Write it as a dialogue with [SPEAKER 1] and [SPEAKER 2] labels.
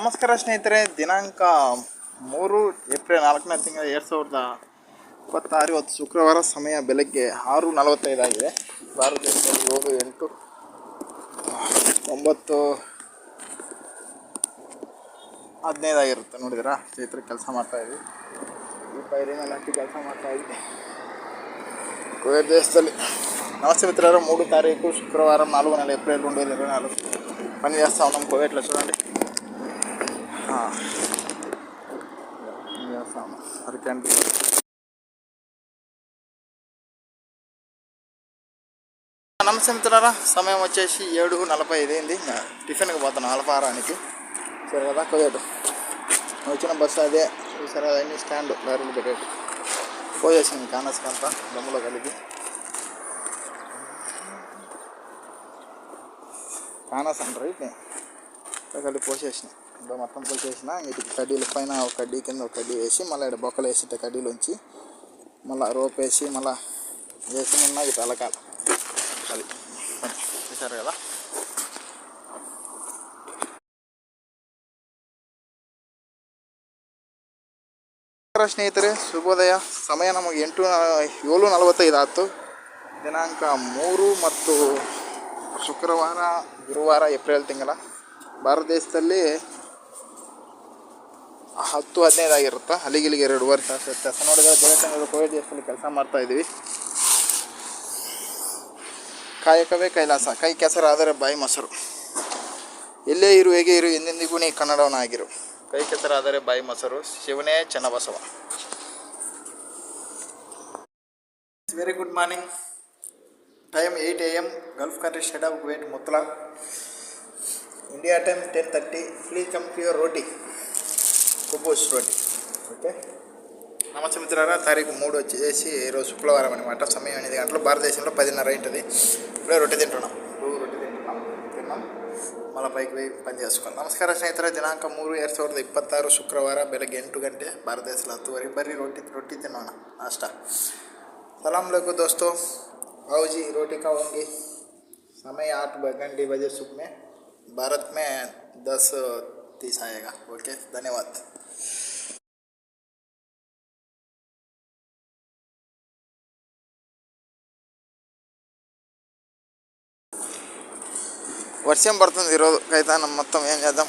[SPEAKER 1] ನಮಸ್ಕಾರ ಸ್ನೇಹಿತರೆ. ದಿನಾಂಕ 3 ಏಪ್ರಿಲ್ 4ನೇ ತಿಂಗಳು 2026 ಇವತ್ತು ಶುಕ್ರವಾರ. ಸಮಯ ಬೆಳಗ್ಗೆ 6:45 ಆಗಿದೆ. ಭಾರತ ದೇಶದಲ್ಲಿ 7, 8, 9, 15 ಆಗಿರುತ್ತೆ. ನೋಡಿದಿರಾ ಸ್ನೇಹಿತರೆ, ಕೆಲಸ ಮಾಡ್ತಾಯಿದ್ವಿ. ಈ ಪೈರಿ ಮೇಲೆ ಹಾಕಿ ಕೆಲಸ ಮಾಡ್ತಾಯಿದ್ವಿ ಕುವೈತ್ ದೇಶದಲ್ಲಿ. నమస్తే మిత్రులారా, 3 తారీఖు శుక్రవారం 4 నెల ఏప్రిల్ 2024 పని చేస్తూ ఉన్నాం కువైట్లో. చూడండి, పని చేస్తూ ఉన్నాం. అరకండి. నమస్తే మిత్రులారా, సమయం వచ్చేసి 7:45 అయింది. టిఫిన్కి పోతాను అల్పాహారానికి. సరే కదా, కువైట్ వచ్చిన బస్సు అదే. సరే, అన్ని స్టాండ్ లారీలు పెట్టేది పోయేసింది. కానస్కంతా దమ్ములో కలిపి కానాస్ అంటారు. ఇట్లా కలిపి పోసేసిన, ఇంకా మొత్తం పోసేసిన. వీటికి కడ్డీల పైన ఒక కడ్డీ, కింద ఒక కడ్డీ వేసి, మళ్ళీ ఇక్కడ బొక్కలు వేసి కడ్డీలోంచి మళ్ళీ రోప్ వేసి మళ్ళీ వేసి ఉన్న ఇటు అలకాలి. అది చూసారు కదా. ಸ್ನೇಹಿತರೆ, ಶುಭೋದಯ. ಸಮಯ ನಮಗೆ 7:45 ಆಯ್ತು. ದಿನಾಂಕ 3 ಮತ್ತು ಶುಕ್ರವಾರ, ಗುರುವಾರ, ಏಪ್ರಿಲ್ ತಿಂಗಳ. ಭಾರತ ದೇಶದಲ್ಲಿ 10-15 ಆಗಿರುತ್ತೆ. ಅಲ್ಲಿಗಿಲ್ಲಿಗೆ 2 ತಾಸು ವ್ಯತ್ಯಾಸ. ನೋಡಿದ್ರೆ ಜಗತ್ತಿನ ಕೋವಿಡ್ ದೇಶದಲ್ಲಿ ಕೆಲಸ ಮಾಡ್ತಾಯಿದ್ವಿ. ಕಾಯಕವೇ ಕೈಲಾಸ, ಕೈ ಕೆಸರಾದರೆ ಬಾಯಿ ಮೊಸರು. ಎಲ್ಲೇ ಇರು, ಹೇಗೆ ಇರು, ಎಂದೆಂದಿಗೂ ನೀ ಕನ್ನಡವನಾಗಿರು. ಕೈ ಕೆಸರಾದರೆ ಬಾಯಿ ಮೊಸರು, ಶಿವನೇ Channabasava. Very good morning. Time 8 AM, gulf country, state of Kuwait, Mutla. India time 10:30. Please come to your roti, కుబూస్ రోటీ. ఓకే. నమస్తే మిత్రులారా, తారీఖు 3 వచ్చేసి ఈరోజు శుక్రవారం అనమాట. సమయం 8 గంటలు. భారతదేశంలో 10:30 అవుతుంది. ఇప్పుడే రొట్టె తింటున్నాం. తిన్నాం, మళ్ళీ పైకి పోయి పని చేసుకోవాలి. ನಮಸ್ಕಾರ ಸ್ನೇಹಿತರೆ. ದಿನಾಂಕ 3 2026 ಶುಕ್ರವಾರ ಬೆಳಗ್ಗೆ 8 ಗಂಟೆ. ಭಾರತ ದೇಶದಲ್ಲಿ 10:15. ಬರ್ರಿ ರೊಟ್ಟಿ ತಿನ್ನೋಣ, ನಾಷ್ಟ. ಸಲಾಮ್ ಅಲೈಕುಂ ದೋಸ್ತೋ, आओ जी रोटी खाओगे. समय 8 बजे सुबह में. भारत में 10:30 आएगा. ओके, धन्यवाद. వర్షం పడుతుంది ఈరోజు. అయితే మొత్తం ఏం చేద్దాం.